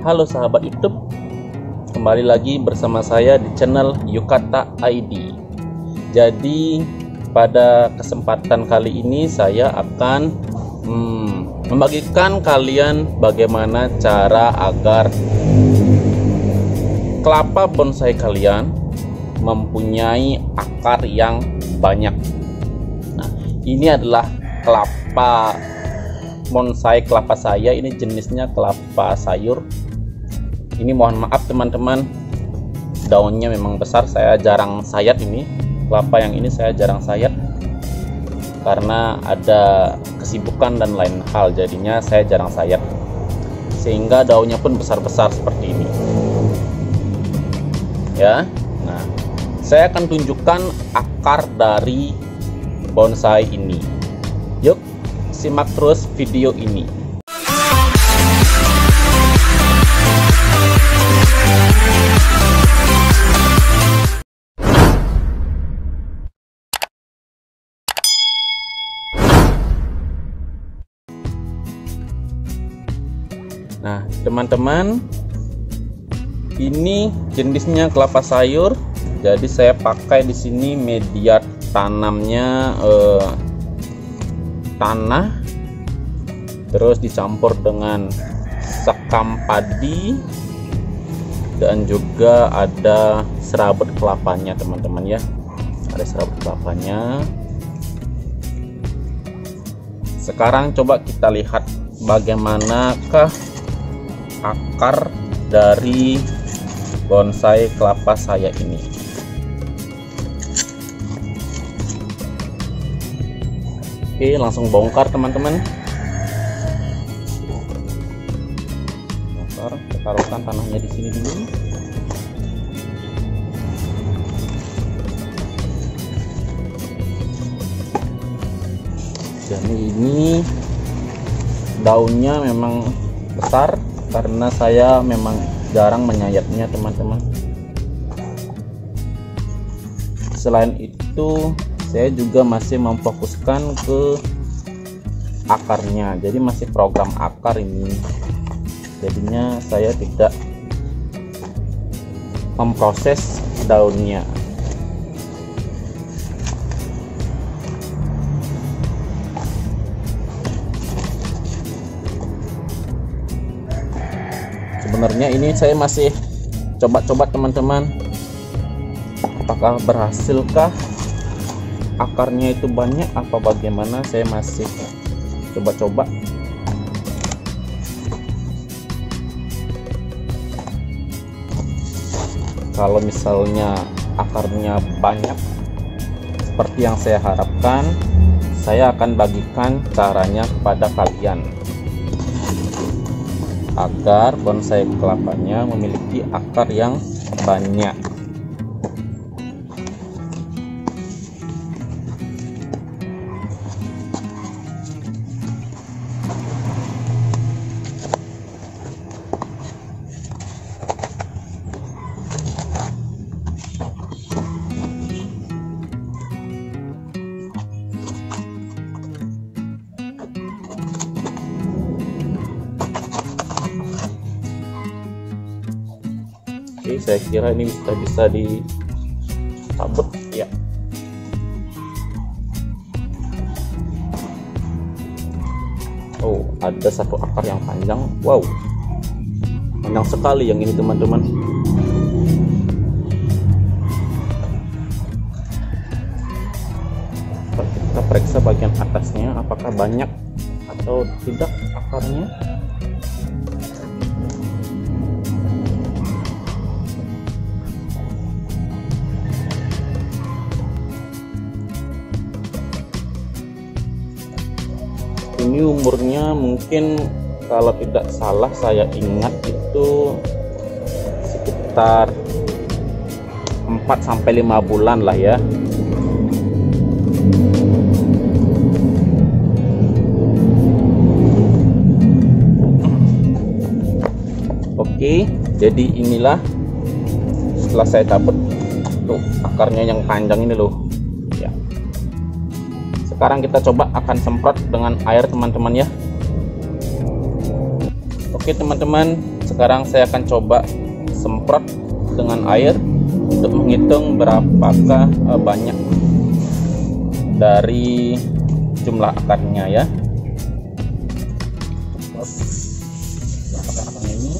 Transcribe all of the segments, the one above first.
Halo sahabat YouTube, kembali lagi bersama saya di channel Yukata ID. Jadi pada kesempatan kali ini saya akan membagikan kalian bagaimana cara agar kelapa bonsai kalian mempunyai akar yang banyak. Nah, ini adalah kelapa bonsai kelapa saya, ini jenisnya kelapa sayur. Ini mohon maaf teman-teman, daunnya memang besar, saya jarang sayat. Ini kelapa yang ini saya jarang sayat karena ada kesibukan dan lain hal, jadinya saya jarang sayat, sehingga daunnya pun besar-besar seperti ini ya. Nah, saya akan tunjukkan akar dari bonsai ini. Yuk simak terus video ini. Nah, teman-teman, ini jenisnya kelapa sayur. Jadi saya pakai di sini media tanamnya tanah, terus dicampur dengan sekam padi, dan juga ada serabut kelapanya teman-teman ya, ada serabut kelapanya. Sekarang coba kita lihat bagaimanakah akar dari bonsai kelapa saya ini. Oke, langsung bongkar teman-teman. Bongkar, kita taruhkan tanahnya di sini dulu. Dan ini daunnya memang besar karena saya memang jarang menyayatnya teman-teman. Selain itu saya juga masih memfokuskan ke akarnya, jadi masih program akar ini, jadinya saya tidak memproses daunnya. Sebenarnya ini saya masih coba-coba teman-teman, apakah berhasilkah akarnya itu banyak apa bagaimana, saya masih coba-coba. Kalau misalnya akarnya banyak seperti yang saya harapkan, saya akan bagikan caranya kepada kalian agar bonsai kelapanya memiliki akar yang banyak. Oke, saya kira ini bisa dicabut ya. Oh, ada satu akar yang panjang. Wow, panjang sekali yang ini teman-teman. Kita periksa bagian atasnya apakah banyak atau tidak akarnya. Ini umurnya mungkin kalau tidak salah saya ingat itu sekitar 4-5 bulan lah ya. Oke, jadi inilah setelah saya cabut tuh akarnya yang panjang ini loh ya. Sekarang kita coba akan semprot dengan air teman-teman ya. Oke teman-teman, sekarang saya akan coba semprot dengan air untuk menghitung berapakah banyak dari jumlah akarnya ya. Akarnya ini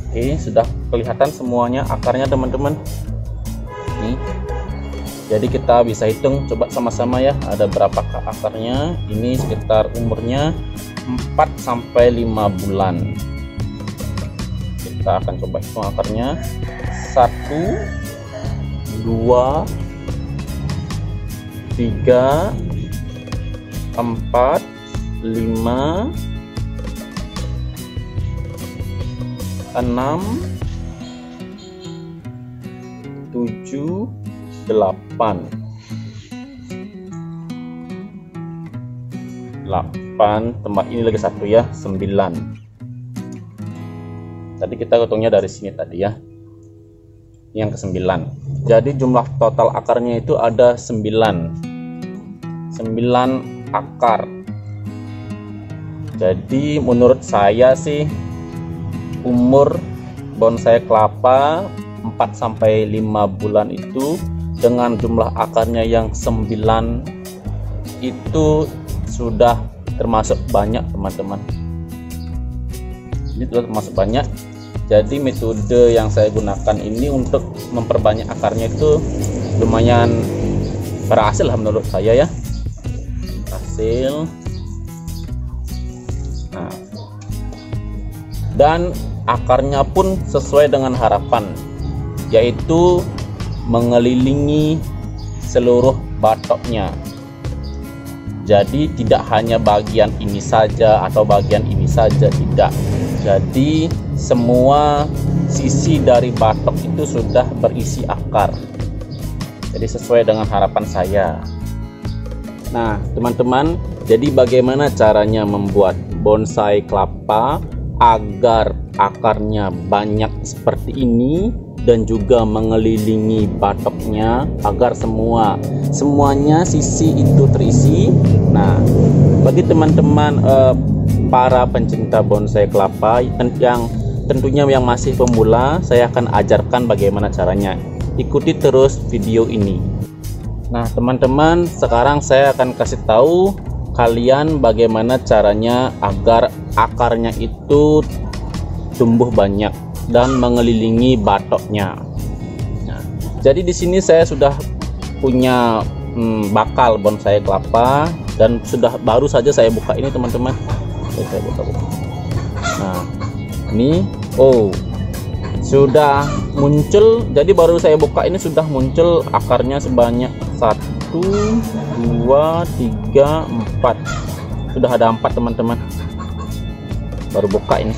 Oke, sudah kelihatan semuanya akarnya teman-teman. Nih. Jadi kita bisa hitung coba sama-sama ya, ada berapa akarnya. Ini sekitar umurnya 4 sampai 5 bulan. Kita akan coba hitung akarnya. 1 2 3 4 5 6 7 8 tempat ini lagi 1 ya, 9. Tadi kita hitungnya dari sini tadi ya, yang ke-9. Jadi jumlah total akarnya itu ada 9 akar. Jadi menurut saya sih umur bonsai kelapa 4 sampai 5 bulan itu dengan jumlah akarnya yang 9 itu sudah termasuk banyak teman-teman. Ini sudah termasuk banyak. Jadi metode yang saya gunakan ini untuk memperbanyak akarnya itu lumayan berhasil lah menurut saya ya. Berhasil. Nah, dan akarnya pun sesuai dengan harapan, yaitu mengelilingi seluruh batoknya. Jadi tidak hanya bagian ini saja atau bagian ini saja, tidak. Jadi semua sisi dari batok itu sudah berisi akar. Jadi sesuai dengan harapan saya. Nah teman-teman, jadi bagaimana caranya membuat bonsai kelapa agar akarnya banyak seperti ini dan juga mengelilingi batoknya agar semuanya sisi itu terisi. Nah, bagi teman-teman para pencinta bonsai kelapa yang tentunya yang masih pemula, saya akan ajarkan bagaimana caranya. Ikuti terus video ini. Nah, teman-teman, sekarang saya akan kasih tahu kalian bagaimana caranya agar akarnya itu tumbuh banyak dan mengelilingi batoknya. Nah, jadi di sini saya sudah punya bakal bonsai kelapa dan baru saja saya buka ini teman-teman. Saya buka. Nah, ini sudah muncul. Jadi baru saya buka ini sudah muncul akarnya sebanyak 1 2 3 4. Sudah ada 4 teman-teman. Baru buka ini.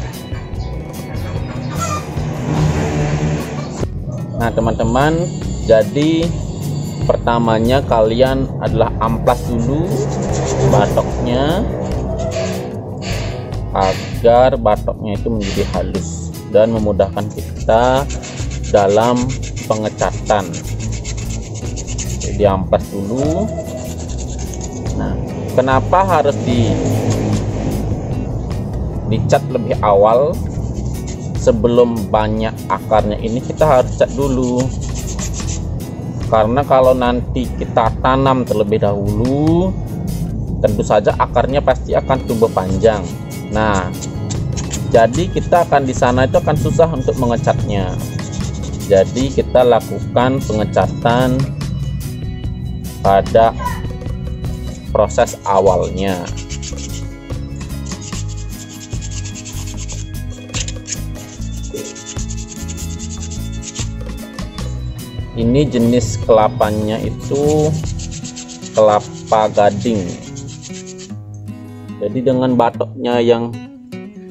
Nah teman-teman, jadi pertamanya kalian adalah amplas dulu batoknya agar batoknya itu menjadi halus dan memudahkan kita dalam pengecatan. Jadi amplas dulu. Nah, kenapa harus dicat lebih awal? Sebelum banyak akarnya ini kita harus cat dulu, karena kalau nanti kita tanam terlebih dahulu tentu saja akarnya pasti akan tumbuh panjang. Nah, jadi kita akan di sana itu akan susah untuk mengecatnya. Jadi kita lakukan pengecatan pada proses awalnya. Ini jenis kelapanya itu kelapa gading. Jadi dengan batoknya yang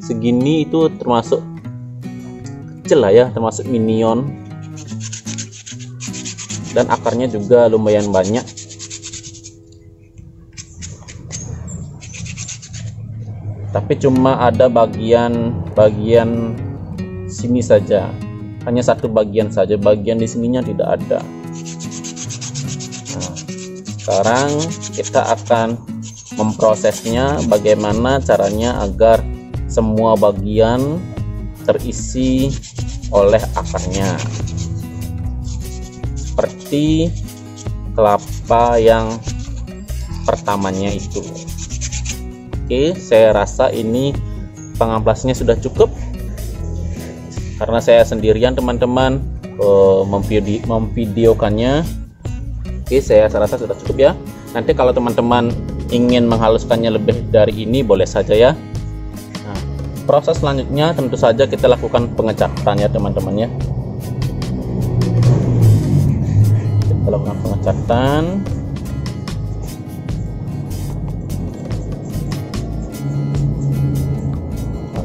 segini itu termasuk kecil lah ya, termasuk minion, dan akarnya juga lumayan banyak. Tapi cuma ada bagian sini saja, hanya satu bagian saja, bagian di sininya tidak ada. Nah, sekarang kita akan memprosesnya, bagaimana caranya agar semua bagian terisi oleh akarnya, seperti kelapa yang pertamanya itu. Oke, saya rasa ini pengamplasnya sudah cukup karena saya sendirian teman-teman memvideokannya. Oke, saya rasa sudah cukup ya. Nanti kalau teman-teman ingin menghaluskannya lebih dari ini boleh saja ya. Nah, proses selanjutnya tentu saja kita lakukan pengecatan ya teman-teman ya. Kita lakukan pengecatan.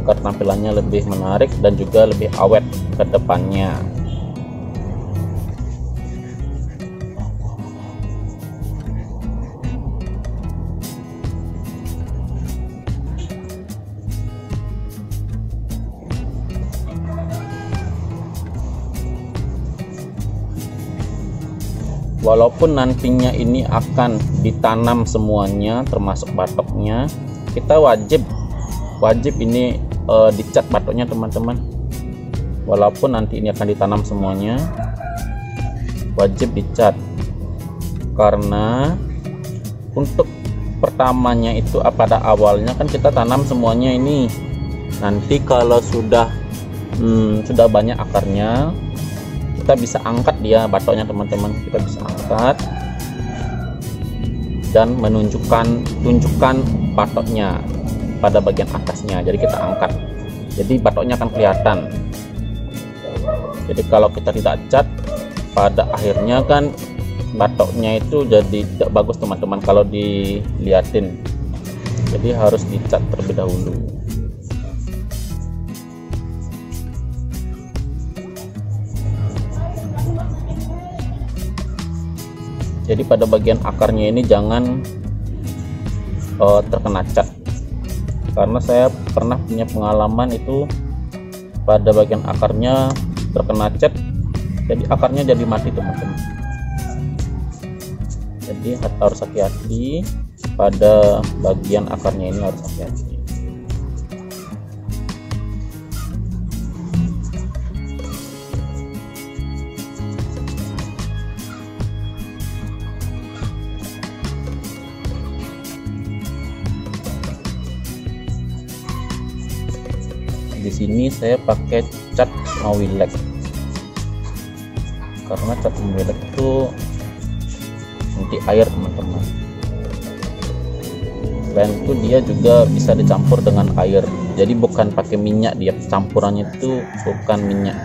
Agar tampilannya lebih menarik dan juga lebih awet ke depannya. Walaupun nantinya ini akan ditanam semuanya termasuk batoknya, kita wajib ini dicat batoknya teman-teman. Walaupun nanti ini akan ditanam semuanya, wajib dicat, karena untuk pertamanya itu pada awalnya kan kita tanam semuanya ini. Nanti kalau sudah banyak akarnya, kita bisa angkat dia batoknya teman-teman. Kita bisa angkat dan tunjukkan batoknya pada bagian atasnya. Jadi kita angkat, jadi batoknya akan kelihatan. Jadi kalau kita tidak cat, pada akhirnya kan batoknya itu jadi tidak bagus teman-teman kalau dilihatin. Jadi harus dicat terlebih dahulu. Jadi pada bagian akarnya ini jangan terkena cat, karena saya pernah punya pengalaman itu pada bagian akarnya terkena cat, jadi akarnya jadi mati teman-teman. Jadi harus hati-hati pada bagian akarnya ini, harus hati-hati. Di sini saya pakai cat Mawilek, karena cat Mawilek itu anti air teman-teman. Selain itu dia juga bisa dicampur dengan air, jadi bukan pakai minyak, dia campurannya itu bukan minyak,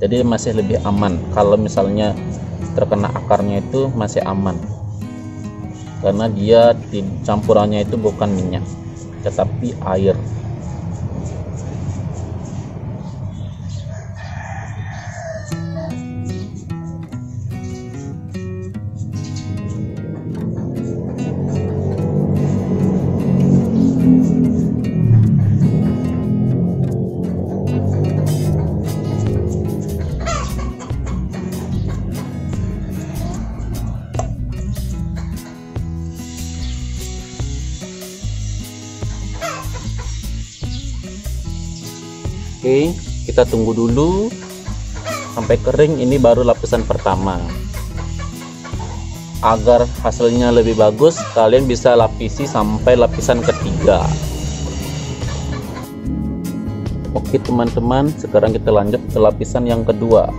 jadi masih lebih aman. Kalau misalnya terkena akarnya itu masih aman, karena dia campurannya itu bukan minyak tetapi air. Oke, kita tunggu dulu sampai kering. Ini baru lapisan pertama. agar hasilnya lebih bagus, kalian bisa lapisi sampai lapisan ketiga. Oke teman-teman, sekarang kita lanjut ke lapisan yang kedua.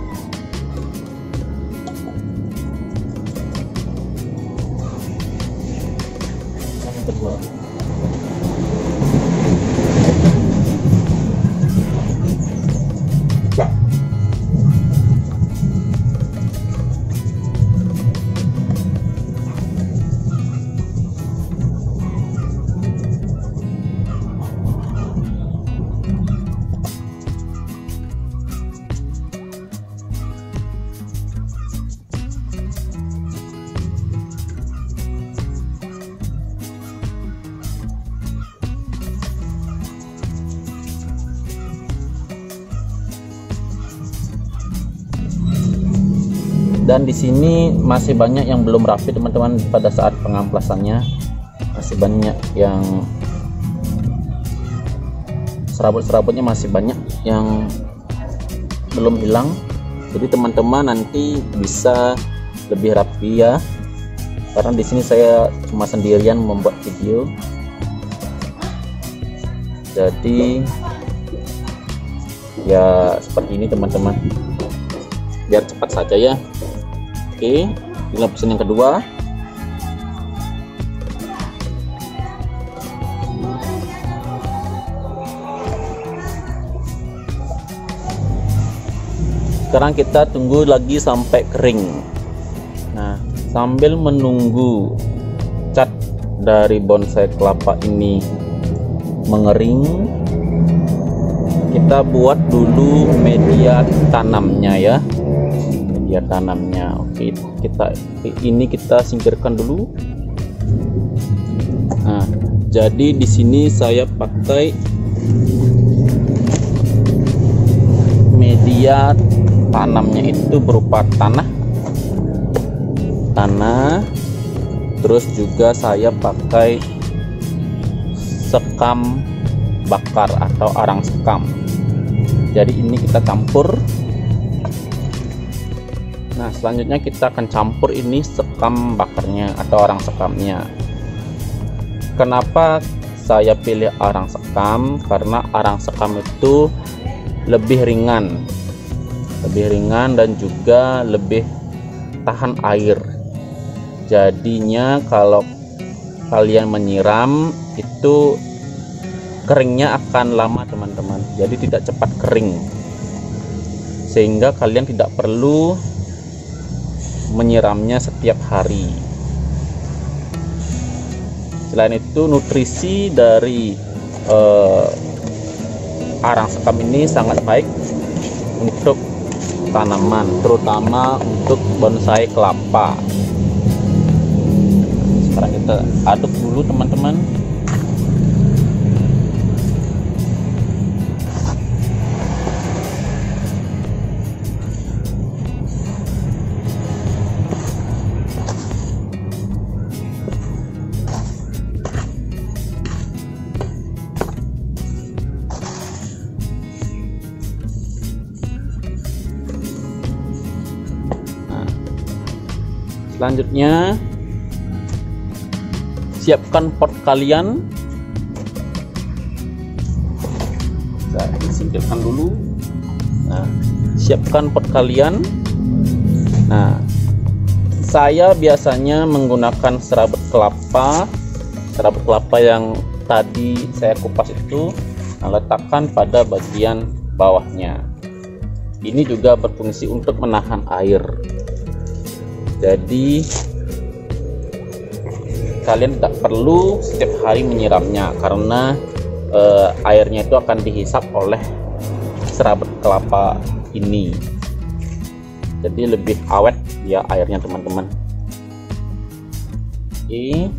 Dan di sini masih banyak yang belum rapi teman-teman. Pada saat pengamplasannya masih banyak yang serabut-serabutnya masih banyak yang belum hilang. Jadi teman-teman nanti bisa lebih rapi ya, karena di sini saya cuma sendirian membuat video. Jadi ya seperti ini teman-teman, biar cepat saja ya. Oke, ini lapisan yang kedua. Sekarang kita tunggu lagi sampai kering. Nah, sambil menunggu cat dari bonsai kelapa ini mengering, kita buat dulu media tanamnya ya. Media tanamnya. Oke, kita singkirkan dulu. Nah, jadi di sini saya pakai media tanamnya itu berupa tanah, terus juga saya pakai sekam bakar atau arang sekam. Jadi ini kita campur. Nah, selanjutnya kita akan campur ini sekam bakarnya atau arang sekamnya. Kenapa saya pilih arang sekam? Karena arang sekam itu lebih ringan dan juga lebih tahan air. Jadinya kalau kalian menyiram itu keringnya akan lama teman-teman, jadi tidak cepat kering, sehingga kalian tidak perlu menyiramnya setiap hari. Selain itu, nutrisi dari arang sekam ini sangat baik untuk tanaman, terutama untuk bonsai kelapa. Sekarang kita aduk dulu teman-teman. Selanjutnya, siapkan pot kalian. Saya singkirkan dulu. Nah, siapkan pot kalian. Nah, saya biasanya menggunakan serabut kelapa yang tadi saya kupas itu. Nah, letakkan pada bagian bawahnya. Ini juga berfungsi untuk menahan air. Jadi kalian tidak perlu setiap hari menyiramnya, karena airnya itu akan dihisap oleh serabut kelapa ini. Jadi lebih awet ya airnya teman-teman. Oke.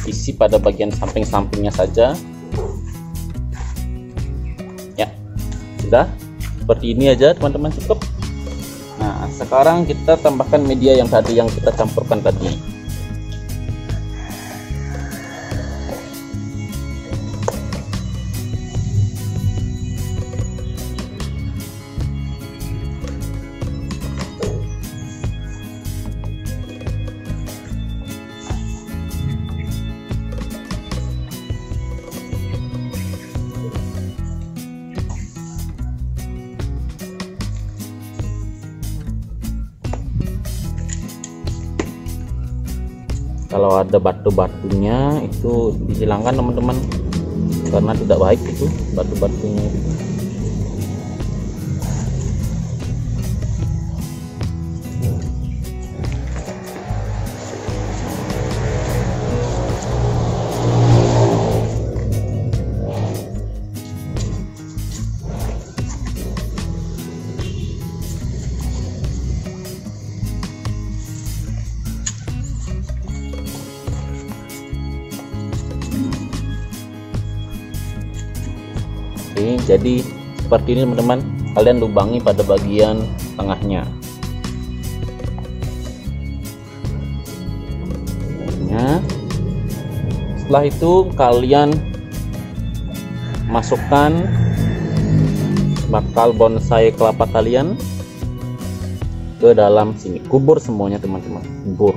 Isi pada bagian samping-sampingnya saja. Ya, sudah. Seperti ini aja teman-teman, cukup. Nah, sekarang kita tambahkan media yang tadi yang kita campurkan tadi. Kalau ada batu-batunya itu dihilangkan teman-teman, karena tidak baik itu batu-batunya itu. Oke, jadi seperti ini teman-teman, kalian lubangi pada bagian tengahnya. Setelah itu kalian masukkan bakal bonsai kelapa kalian ke dalam sini, kubur semuanya teman-teman, kubur.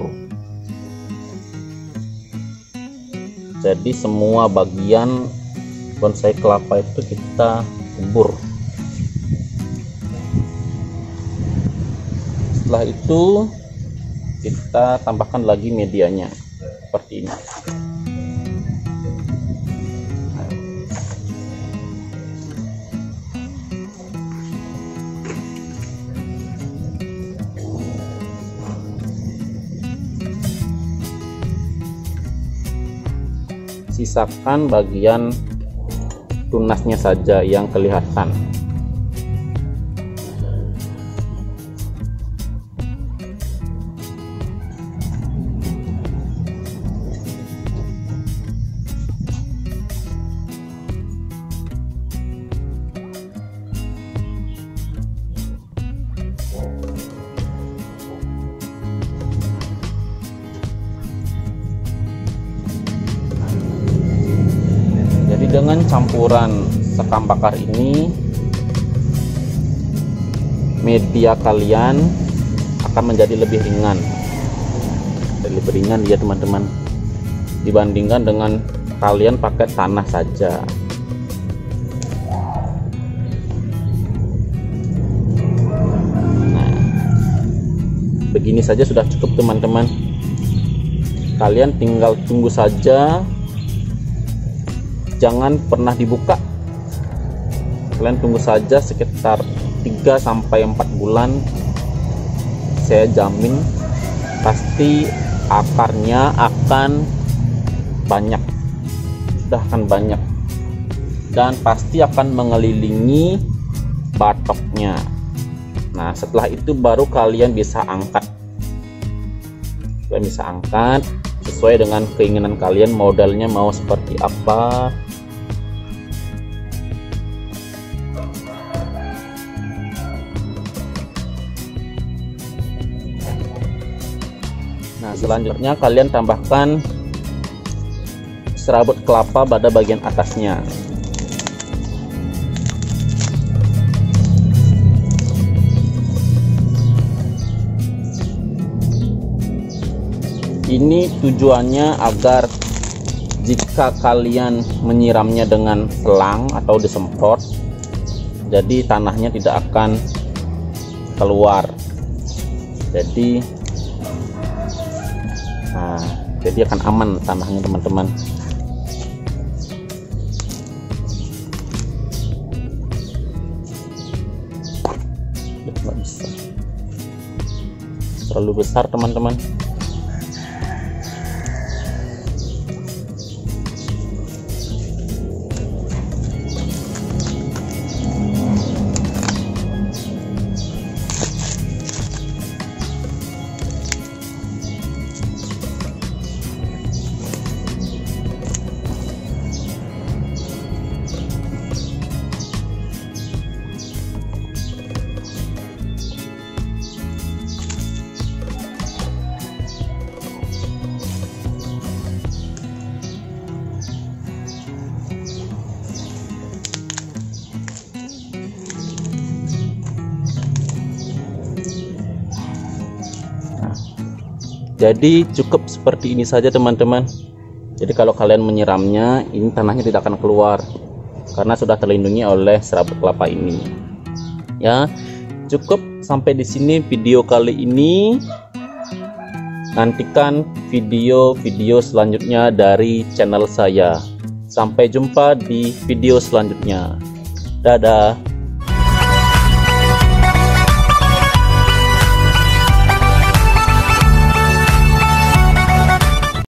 Jadi semua bagian bonsai kelapa itu kita kubur. Setelah itu kita tambahkan lagi medianya seperti ini. Sisakan bagian tunasnya saja yang kelihatan. Dengan campuran sekam bakar ini, media kalian akan menjadi lebih ringan, ya teman-teman, dibandingkan dengan kalian pakai tanah saja. Nah, begini saja sudah cukup teman-teman. Kalian tinggal tunggu saja, jangan pernah dibuka. Kalian tunggu saja sekitar 3-4 bulan, saya jamin pasti akarnya akan banyak, dan pasti akan mengelilingi batoknya. Nah, setelah itu baru kalian bisa angkat. Kalian bisa angkat sesuai dengan keinginan kalian, modelnya mau seperti apa. Nah, selanjutnya kalian tambahkan serabut kelapa pada bagian atasnya. Ini tujuannya agar jika kalian menyiramnya dengan selang atau disemprot, jadi tanahnya tidak akan keluar. Jadi akan aman tanahnya teman-teman. Nggak bisa, terlalu besar teman-teman. Jadi cukup seperti ini saja teman-teman. Jadi kalau kalian menyiramnya, ini tanahnya tidak akan keluar karena sudah terlindungi oleh serabut kelapa ini. Ya, cukup sampai di sini video kali ini. Nantikan video-video selanjutnya dari channel saya. Sampai jumpa di video selanjutnya. Dadah.